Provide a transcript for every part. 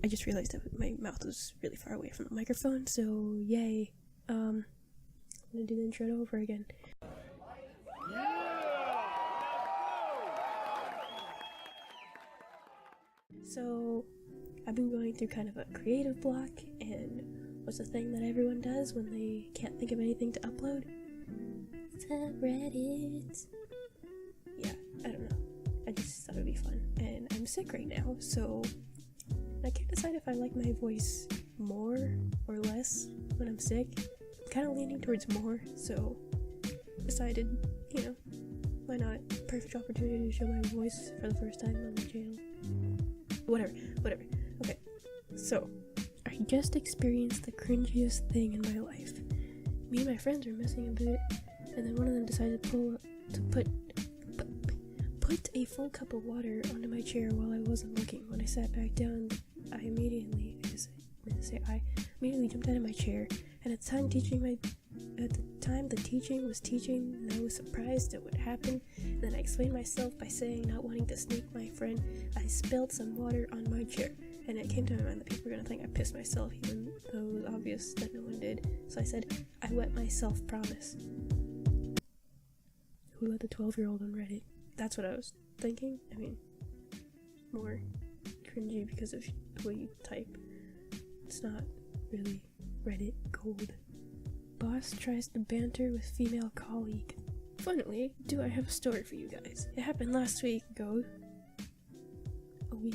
I just realized that my mouth was really far away from the microphone, so yay. I'm gonna do the intro over again. So, I've been going through kind of a creative block, and what's the thing that everyone does when they can't think of anything to upload? Subreddit. Yeah, I don't know. I just thought it'd be fun. And I'm sick right now, so I can't decide if I like my voice more or less when I'm sick. I'm kind of leaning towards more, so decided, why not? Perfect opportunity to show my voice for the first time on my channel. Whatever. Okay, so I just experienced the cringiest thing in my life. Me and my friends were messing a bit, and then one of them decided to put a full cup of water onto my chair while I wasn't looking. When I sat back down, I immediately jumped out of my chair, and at the time the teaching was teaching, and I was surprised at what happened. And then I explained myself by saying, not wanting to sneak my friend, I spilled some water on my chair, and it came to my mind that people were gonna think I pissed myself, even though it was obvious that no one did. So I said, I wet myself, promise. Who let the 12-year-old on Reddit? That's what I was thinking. I mean, more cringy because of the way you type. It's not really Reddit gold. Boss tries to banter with female colleague. Funnily, do I have a story for you guys? It happened a week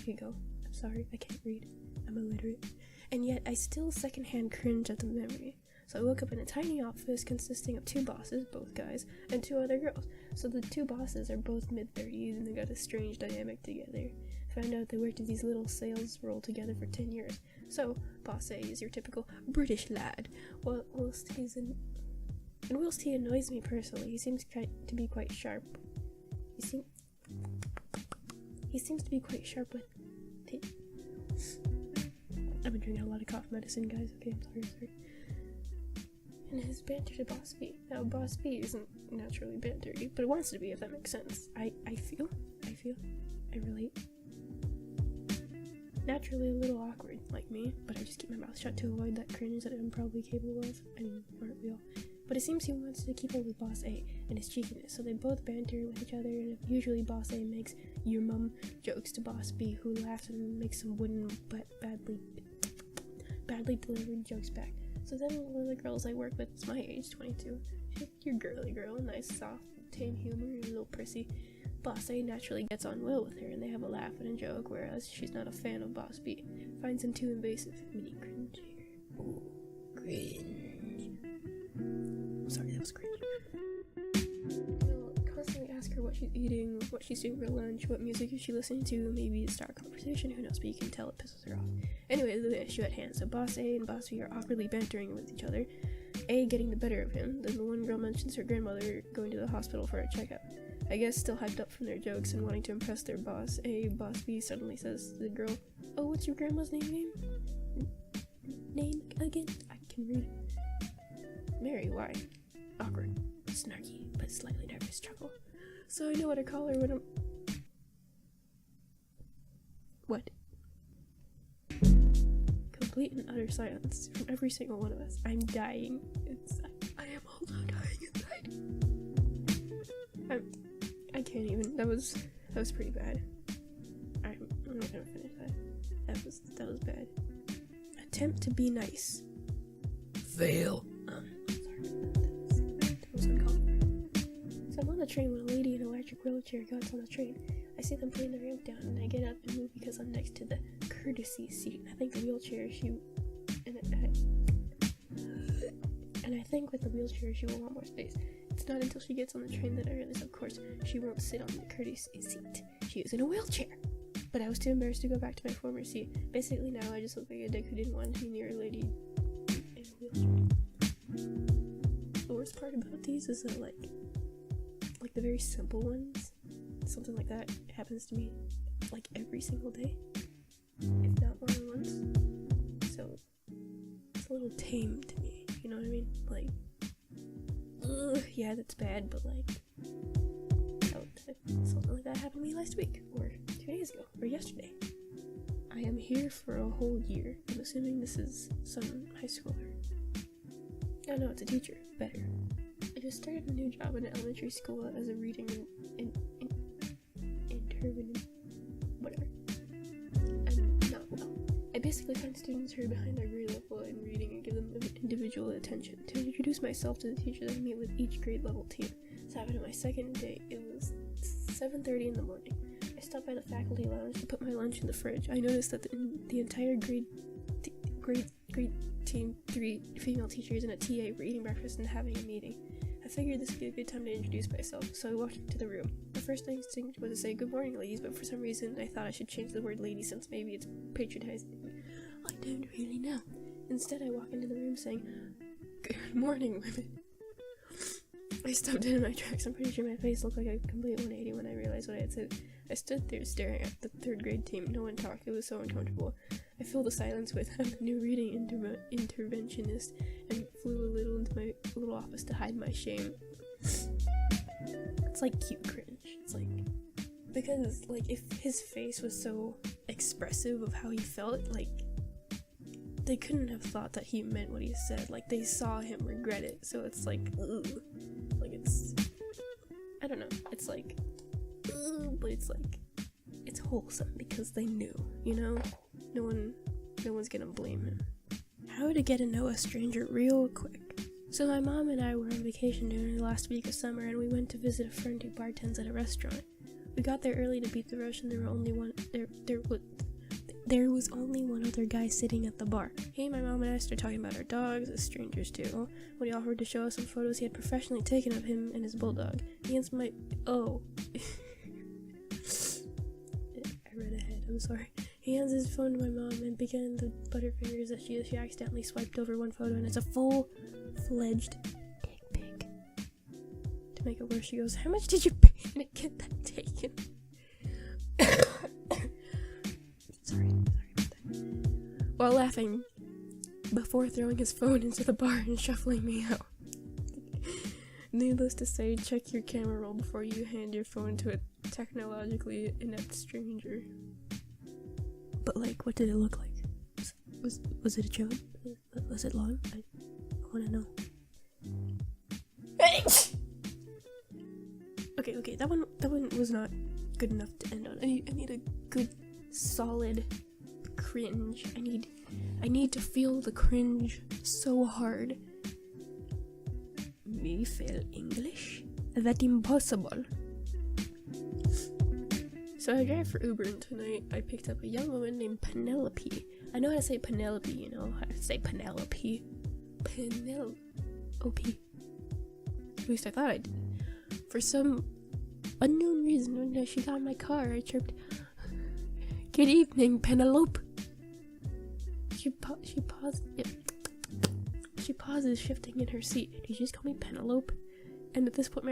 ago. I'm sorry, I can't read. I'm illiterate. And yet, I still secondhand cringe at the memory. So I woke up in a tiny office consisting of 2 bosses, both guys, and 2 other girls. So the 2 bosses are both mid-30s, and they got a strange dynamic together. Found out they worked at these little sales role together for 10 years. So, Boss A is your typical British lad, whilst he annoys me personally. He seems to be quite sharp. He seems to be quite sharp with... I've been drinking a lot of cough medicine, guys. Okay, I'm sorry. And his banter to Boss B. Now, Boss B isn't naturally bantery, but it wants to be, if that makes sense. I relate. Naturally a little awkward, like me, but I just keep my mouth shut to avoid that cringe that I'm probably capable of. I mean, aren't we all? But it seems he wants to keep up with Boss A and his cheekiness, so they both banter with each other, and usually Boss A makes your mum jokes to Boss B, who laughs and makes some wooden but badly delivered jokes back. So then one of the girls I work with is my age, 22. She's your girly girl, nice, soft, tame humor, and a little prissy. Boss A naturally gets on well with her, and they have a laugh and a joke, whereas she's not a fan of Boss B. Finds him too invasive. Mini cringe here. Ooh, cringe. I'm sorry, that was cringe. I'll constantly ask her what she's eating, what she's doing for lunch, what music is she listening to, maybe start a conversation, who knows, but you can tell it pisses her off. Anyway, the issue at hand. So Boss A and Boss B are awkwardly bantering with each other, A getting the better of him. Then the one girl mentions her grandmother going to the hospital for a checkup. I guess still hyped up from their jokes and wanting to impress their boss A, Boss B suddenly says to the girl, oh, what's your grandma's name again? I can read it. Mary, why? Awkward, snarky, but slightly nervous chuckle. So I know what to call her when I'm... What? Complete and utter silence from every single one of us. I'm dying inside. I am also dying inside. I can't even. That was pretty bad. I'm not gonna finish that. That was bad. Attempt to be nice. Fail. Sorry. That was uncalled for. So I'm on the train when a lady in an electric wheelchair gets on the train. I see them putting the ramp down, and I get up and move because I'm next to the courtesy seat. I think the wheelchair and I think with the wheelchair she will want more space. It's not until she gets on the train that I realize, of course, she won't sit on the courtesy seat. She is in a wheelchair. But I was too embarrassed to go back to my former seat. Basically, now I just look like a dick who didn't want to be near a lady in a wheelchair. The worst part about these is that, like the very simple ones, something like that happens to me, like, every single day, if not more than once. So, it's a little tame to me, you know what I mean? Like, yeah, that's bad, but like, something like that happened to me last week, or 2 days ago, or yesterday. I am here for a whole year. I'm assuming this is some high schooler. Oh no, it's a teacher. Better. I just started a new job in elementary school as a reading interpreter. Whatever. I'm not well. I basically find students who are behind their grade level in reading and give them individual attention. To introduce myself to the teachers, I meet with each grade level team. So after my second day, it was 7:30 in the morning. I stopped by the faculty lounge to put my lunch in the fridge. I noticed that the entire grade team, 3 female teachers and a TA were eating breakfast and having a meeting. I figured this would be a good time to introduce myself, so I walked into the room. The first instinct was to say, "Good morning, ladies," but for some reason I thought I should change the word lady since maybe it's patronizing. I don't really know. Instead, I walk into the room saying, "Good morning, women." I stopped dead in my tracks. I'm pretty sure my face looked like a complete 180 when I realized what I had said. I stood there staring at the 3rd grade team. No one talked. It was so uncomfortable. I filled the silence with, "I'm a new reading interventionist," and flew a little into my little office to hide my shame. It's like cute cringe. It's like, because like if his face was so expressive of how he felt, like they couldn't have thought that he meant what he said. Like they saw him regret it. So it's like, ugh. Like it's, I don't know. It's like, ugh, but it's like, it's wholesome because they knew, you know? No one's gonna blame him. How to get to know a stranger real quick. So my mom and I were on vacation during the last week of summer, and we went to visit a friend who bartends at a restaurant. We got there early to beat the rush, and there was only one other guy sitting at the bar. He, my mom, and I started talking about our dogs, as strangers do. When he offered to show us some photos he had professionally taken of him and his bulldog. I read ahead, I'm sorry. He hands his phone to my mom and began the butterfingers that she accidentally swiped over one photo, and it's a full-fledged dick pic. To make it worse, she goes, "How much did you pay to get that taken?" Sorry about that. While laughing, before throwing his phone into the bar and shuffling me out. Needless to say, check your camera roll before you hand your phone to a technologically inept stranger. But like, what did it look like? Was it a joke? Was it long? I want to know. Okay, that one was not good enough to end on. I need a good, solid cringe. I need to feel the cringe so hard. Me fail English? That impossible. So I drive for Uber, and tonight I picked up a young woman named Penelope. I know how to say Penelope, you know how to say Penelope. Penelope. At least I thought I did. For some unknown reason, when she got in my car, I chirped, "Good evening, Penelope." She paused. Yep. She pauses, shifting in her seat. "Did you just call me Penelope?" And at this point,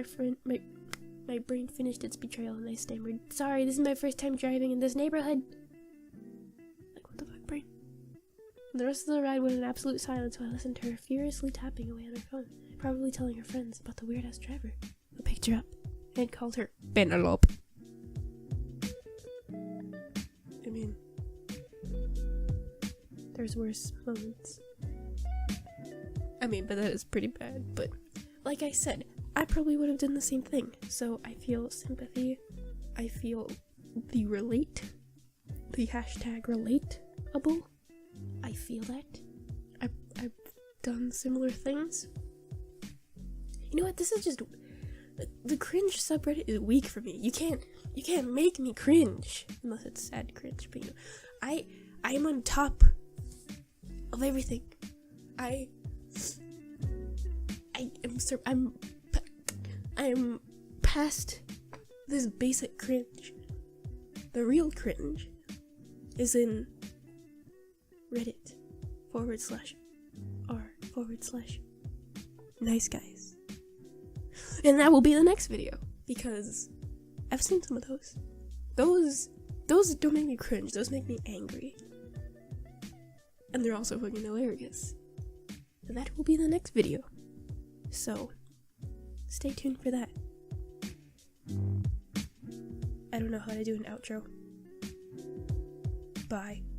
my brain finished its betrayal, and I stammered, "Sorry, this is my first time driving in this neighborhood." Like, what the fuck, brain? The rest of the ride went in absolute silence while I listened to her furiously tapping away on her phone, probably telling her friends about the weird-ass driver who picked her up and called her Penelope. I mean, there's worse moments. I mean, but that is pretty bad. But like I said, I probably would have done the same thing. So I feel sympathy. I feel the relate. The hashtag relatable. I feel that. I've done similar things. You know what? This is just, the cringe subreddit is weak for me. You can't make me cringe unless it's sad cringe. But you know, I am on top of everything. I am past this basic cringe. The real cringe is in Reddit /r/nice guys. And that will be the next video, because I've seen some of those. Those don't make me cringe, those make me angry. And they're also fucking hilarious. And that will be the next video. So, stay tuned for that. I don't know how to do an outro. Bye.